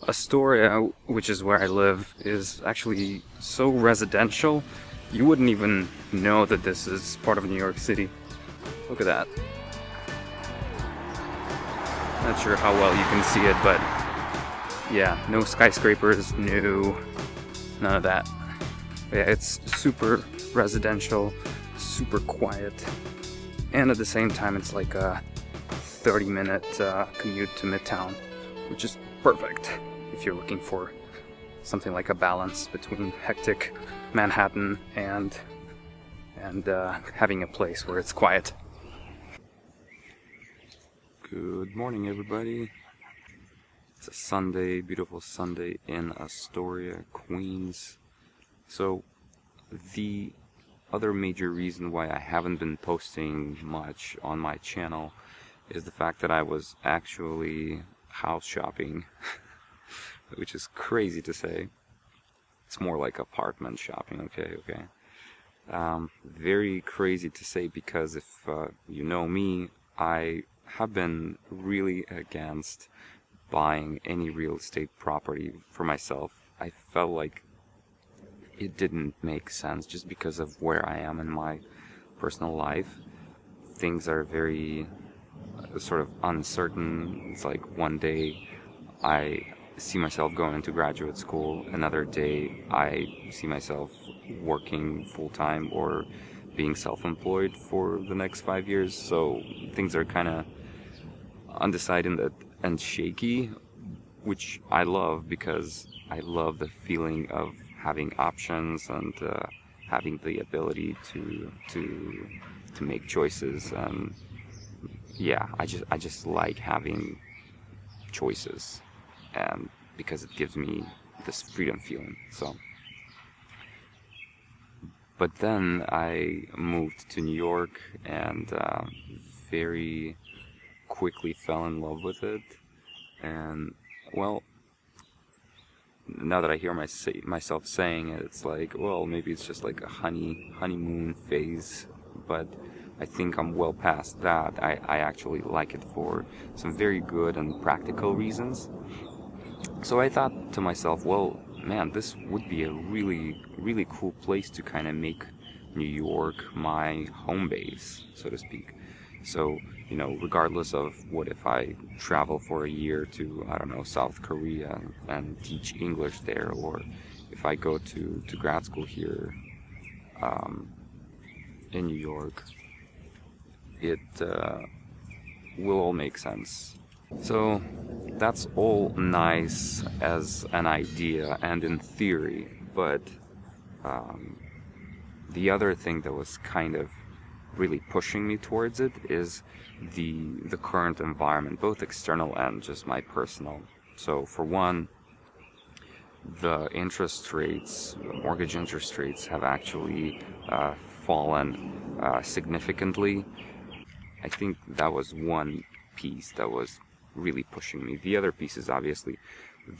Astoria, which is where I live, is actually so residential, you wouldn't even know that this is part of New York City. Look at that. Not sure how well you can see it, but yeah, no skyscrapers, none of that. Yeah, it's super residential, super quiet, and at the same time it's like a 30-minute commute to Midtown, which is perfect if you're looking for something like a balance between hectic Manhattan and having a place where it's quiet. Good morning, everybody. It's a Sunday, beautiful Sunday in Astoria, Queens. So the other major reason why I haven't been posting much on my channel is the fact that I was actually house shopping, which is crazy to say. It's more like apartment shopping, okay. Very crazy to say because if you know me, I have been really against buying any real estate property for myself. I felt like it didn't make sense just because of where I am in my personal life. Things are very sort of uncertain. It's like one day I see myself going into graduate school, another day I see myself working full-time or being self-employed for the next 5 years. So things are kind of undecided and shaky, which I love because I love the feeling of having options and having the ability to make choices. And yeah, I just like having choices, and because it gives me this freedom feeling. So, but then I moved to New York and very quickly fell in love with it. And well, now that I hear myself saying it, it's like, well, maybe it's just like a honeymoon phase, but I think I'm well past that. I actually like it for some very good and practical reasons. So I thought to myself, well, man, this would be a really, really cool place to kind of make New York my home base, so to speak. So, regardless of what if I travel for a year to, I don't know, South Korea and teach English there, or if I go to grad school here in New York, it will all make sense. So that's all nice as an idea and in theory, but the other thing that was kind of really pushing me towards it is the current environment, both external and just my personal. So for one, the mortgage interest rates have actually fallen significantly. I think that was one piece that was really pushing me. The other piece is obviously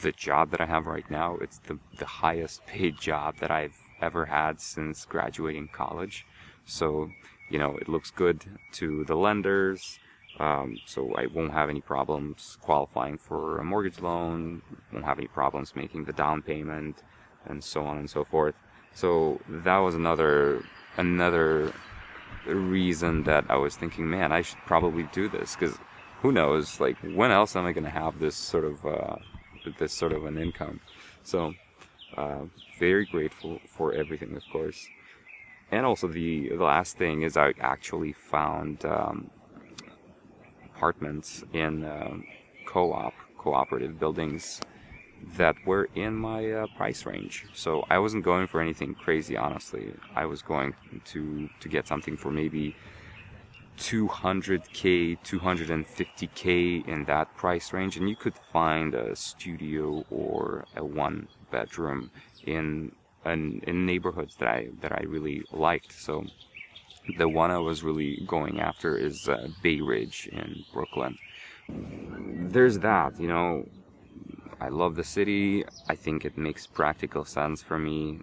the job that I have right now. It's the highest paid job that I've ever had since graduating college. So, it looks good to the lenders. So I won't have any problems qualifying for a mortgage loan, won't have any problems making the down payment, and so on and so forth. So that was another reason that I was thinking, man, I should probably do this, because who knows, like, when else am I going to have this sort of an income? So very grateful for everything, of course. And also the last thing is I actually found apartments in cooperative buildings that were in my price range. So I wasn't going for anything crazy, honestly. I was going to get something for maybe 200K, 250K in that price range, and you could find a studio or a one bedroom in neighborhoods that I really liked. So the one I was really going after is Bay Ridge in Brooklyn. There's that, I love the city. I think it makes practical sense for me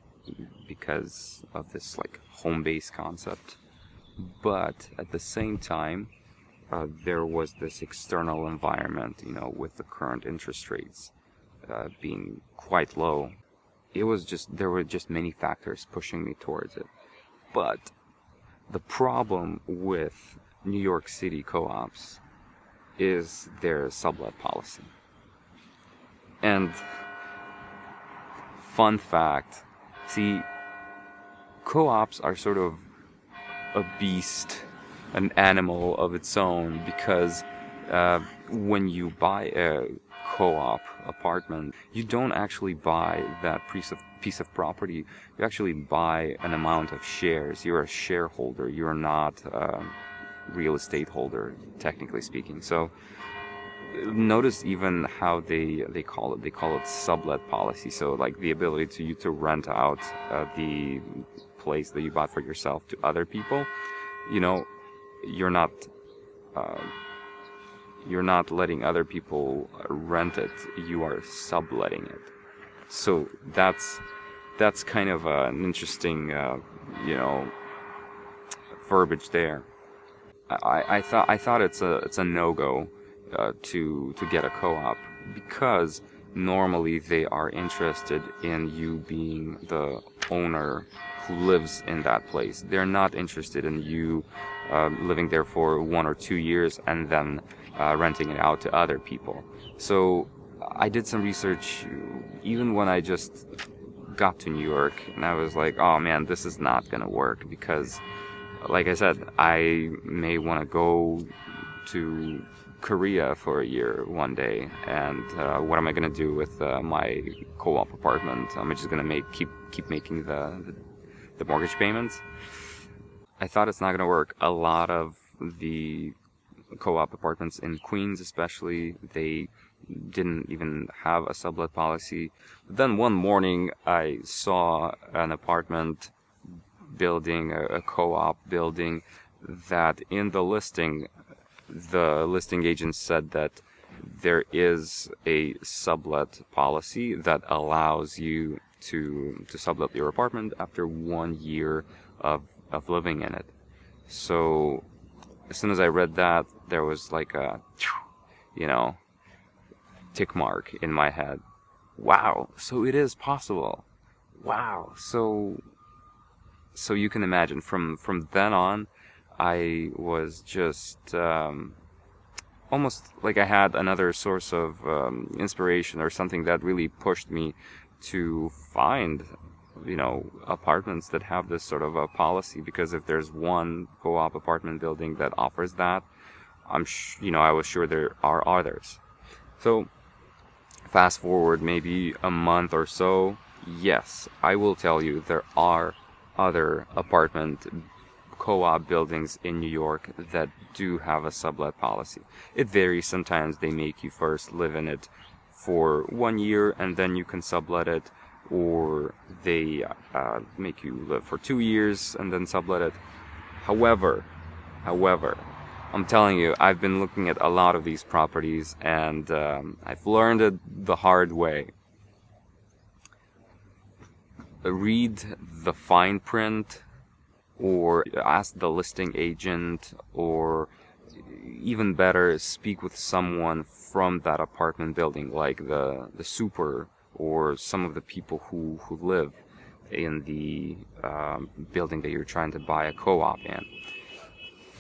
because of this like home base concept. But at the same time, there was this external environment, with the current interest rates. being quite low. There were just many factors pushing me towards it. But the problem with New York City co-ops is their sublet policy. And fun fact, see, co-ops are sort of a beast, an animal of its own, because when you buy a co-op apartment, you don't actually buy that piece of property. You actually buy an amount of shares. You're a shareholder. You're not a real estate holder, technically speaking. So notice even how they call it. They call it sublet policy. So like the ability to rent out the place that you bought for yourself to other people. You know, you're not letting other people rent it. You are subletting it. So that's kind of an interesting verbiage there. I thought it's a no-go to get a co-op, because normally they are interested in you being the owner who lives in that place. They're not interested in you living there for 1 or 2 years and then renting it out to other people. So I did some research even when I just got to New York, and I was like, oh man, this is not gonna work, because like I said, I may want to go to Korea for a year one day, and what am I gonna do with my co-op apartment? Am I just gonna keep making the mortgage payments? I thought it's not gonna work. A lot of the co-op apartments in Queens especially, they didn't even have a sublet policy. But then one morning I saw an apartment building, a co-op building, that in the listing agent said that there is a sublet policy that allows you to sublet your apartment after 1 year of living in it. So as soon as I read that, there was like a, tick mark in my head. Wow, so it is possible. Wow, so you can imagine, from then on, I was just almost like I had another source of inspiration, or something that really pushed me to find apartments that have this sort of a policy, because if there's one co-op apartment building that offers that, I was sure there are others. So fast forward maybe a month or so, yes, I will tell you there are other apartment co-op buildings in New York that do have a sublet policy. It varies. Sometimes they make you first live in it for 1 year and then you can sublet it, or they make you live for 2 years and then sublet it. However, I'm telling you, I've been looking at a lot of these properties, and I've learned it the hard way. Read the fine print, or ask the listing agent, or even better, speak with someone from that apartment building, like the super, or some of the people who live in the building that you're trying to buy a co-op in.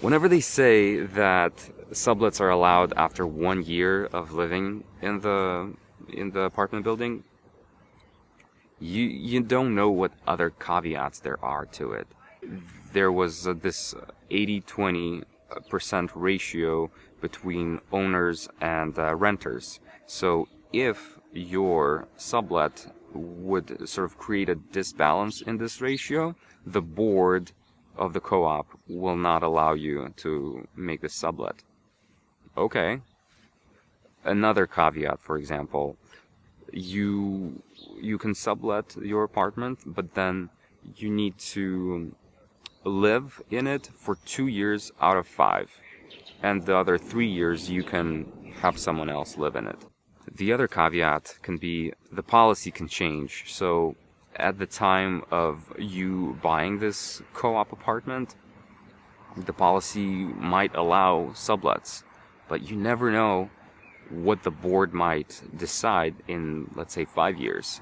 Whenever they say that sublets are allowed after 1 year of living in the apartment building, you don't know what other caveats there are to it. There was this 80-20% ratio between owners and renters. So if your sublet would sort of create a disbalance in this ratio, the board of the co-op will not allow you to make the sublet. Okay. Another caveat, for example, you can sublet your apartment, but then you need to live in it for 2 years out of 5. And the other 3 years you can have someone else live in it. The other caveat can be the policy can change. So at the time of you buying this co-op apartment, the policy might allow sublets, but you never know what the board might decide in, let's say, 5 years,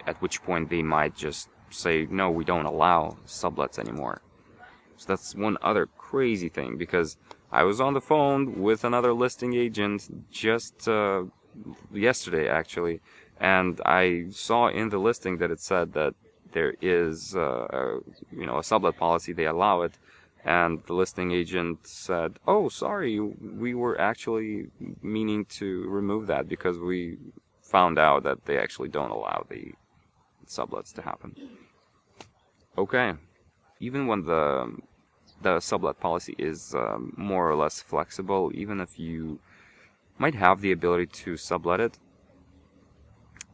at which point they might just say, no, we don't allow sublets anymore. So that's one other crazy thing, because I was on the phone with another listing agent just yesterday, actually, and I saw in the listing that it said that there is a sublet policy, they allow it, and the listing agent said, oh, sorry, we were actually meaning to remove that because we found out that they actually don't allow the sublets to happen. Okay. Even when the sublet policy is more or less flexible, even if you might have the ability to sublet it,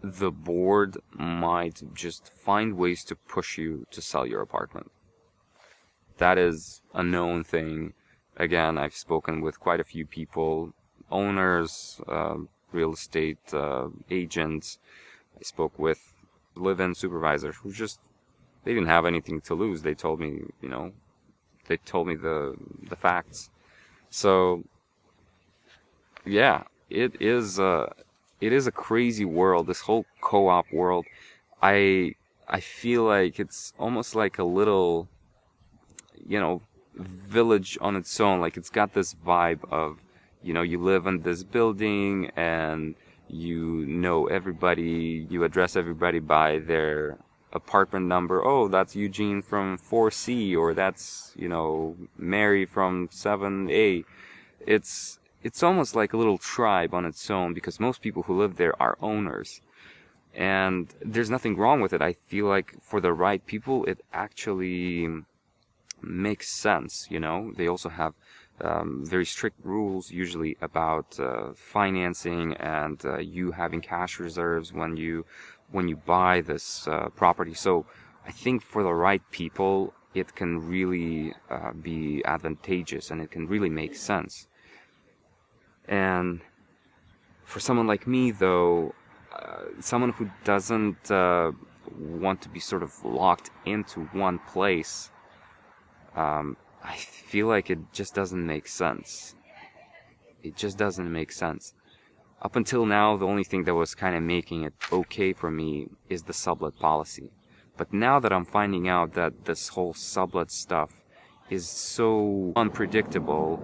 the board might just find ways to push you to sell your apartment. That is a known thing. Again, I've spoken with quite a few people, owners, real estate agents. I spoke with live-in supervisors who just, they didn't have anything to lose. They told me, the facts. So, yeah, it is a crazy world, this whole co-op world. I feel like it's almost like a little, village on its own. Like, it's got this vibe of, you live in this building and you know everybody, you address everybody by their apartment number. Oh, that's Eugene from 4C, or that's, Mary from 7A. It's almost like a little tribe on its own, because most people who live there are owners. And there's nothing wrong with it. I feel like for the right people, it actually makes sense, They also have very strict rules usually about financing and you having cash reserves when you buy this property. So I think for the right people, it can really be advantageous, and it can really make sense. And for someone like me, though, someone who doesn't want to be sort of locked into one place, I feel like it just doesn't make sense. It just doesn't make sense. Up until now, the only thing that was kind of making it okay for me is the sublet policy. But now that I'm finding out that this whole sublet stuff is so unpredictable,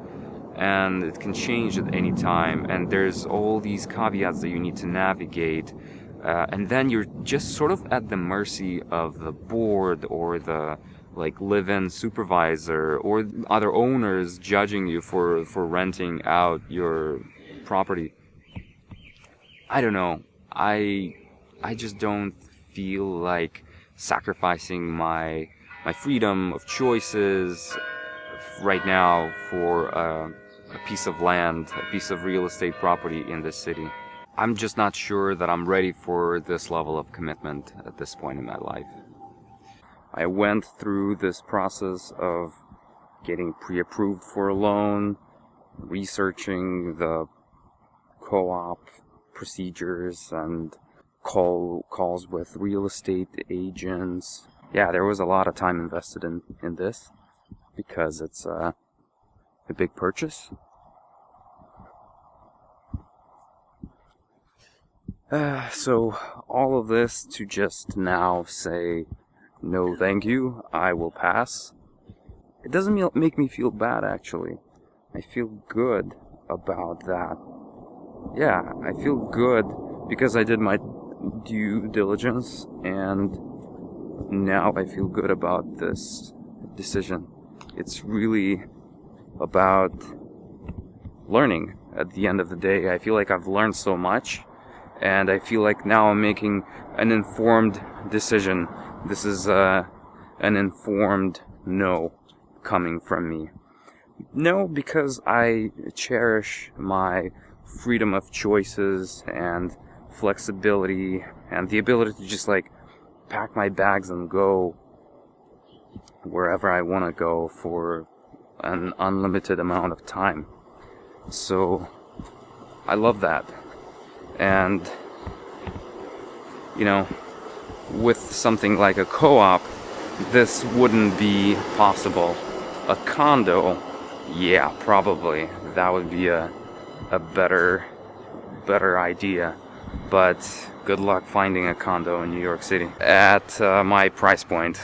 and it can change at any time, and there's all these caveats that you need to navigate, and then you're just sort of at the mercy of the board or the live-in supervisor or other owners judging you for renting out your property. I don't know. I just don't feel like sacrificing my freedom of choices right now for a piece of land, a piece of real estate property in this city. I'm just not sure that I'm ready for this level of commitment at this point in my life. I went through this process of getting pre-approved for a loan, researching the co-op procedures and calls with real estate agents. Yeah, there was a lot of time invested in this because it's a big purchase. So all of this to just now say, no thank you, I will pass. It doesn't make me feel bad, actually. I feel good about that. Yeah, I feel good because I did my due diligence, and now I feel good about this decision. It's really about learning at the end of the day. I feel like I've learned so much, and I feel like now I'm making an informed decision. This is an informed no coming from me. No, because I cherish my freedom of choices and flexibility and the ability to just pack my bags and go wherever I want to go for an unlimited amount of time. So I love that. And with something like a co-op, this wouldn't be possible. A condo, yeah, probably that would be a better better idea. But good luck finding a condo in New York City at my price point.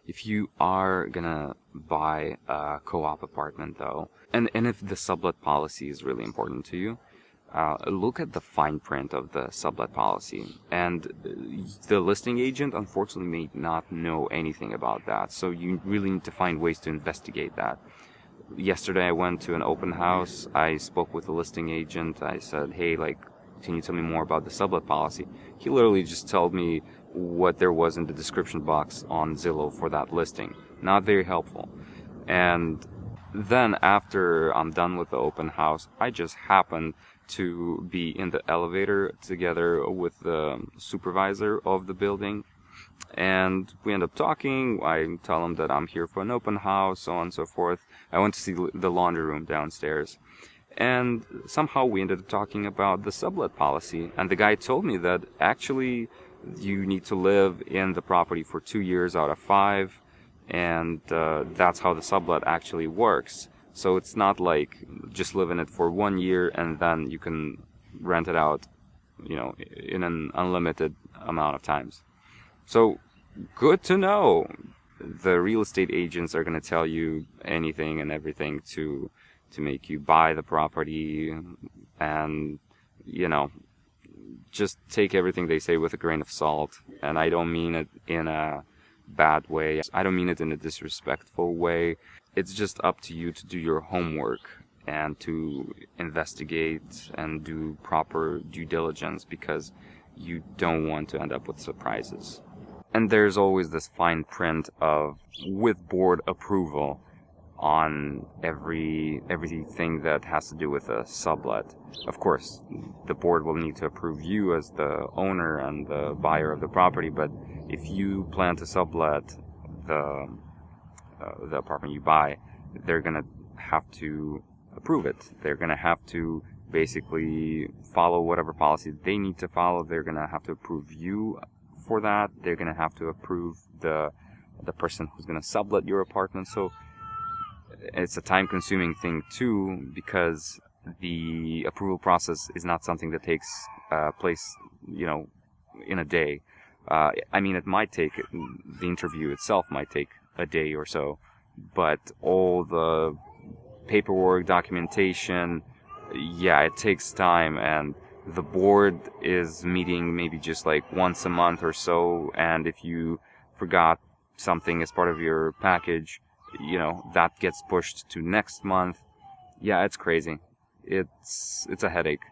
If you are gonna buy a co-op apartment though, and if the sublet policy is really important to you, look at the fine print of the sublet policy. And the listing agent unfortunately may not know anything about that, so you really need to find ways to investigate that. Yesterday I went to an open house. I spoke with the listing agent. I said, hey, can you tell me more about the sublet policy? He literally just told me what there was in the description box on Zillow for that listing. Not very helpful. And then after I'm done with the open house, I just happened to be in the elevator together with the supervisor of the building. And we end up talking. I tell him that I'm here for an open house, so on and so forth. I went to see the laundry room downstairs. And somehow we ended up talking about the sublet policy. And the guy told me that actually you need to live in the property for 2 years out of 5. And that's how the sublet actually works. So it's not like just live in it for 1 year and then you can rent it out, in an unlimited amount of times. So, good to know. The real estate agents are going to tell you anything and everything to make you buy the property, and, just take everything they say with a grain of salt. And I don't mean it in a bad way. I don't mean it in a disrespectful way. It's just up to you to do your homework and to investigate and do proper due diligence, because you don't want to end up with surprises. And there's always this fine print of with board approval on everything that has to do with a sublet. Of course, the board will need to approve you as the owner and the buyer of the property, but if you plan to sublet the apartment you buy, they're gonna have to approve it. They're gonna have to basically follow whatever policy they need to follow. They're gonna have to approve you for that. They're gonna have to approve the person who's gonna sublet your apartment. So it's a time-consuming thing too, because the approval process is not something that takes place, in a day. It might take, the interview itself might take a day or so, but all the paperwork, documentation, it takes time, and the board is meeting maybe just once a month or so, and if you forgot something as part of your package, that gets pushed to next month. Yeah, it's crazy. It's a headache.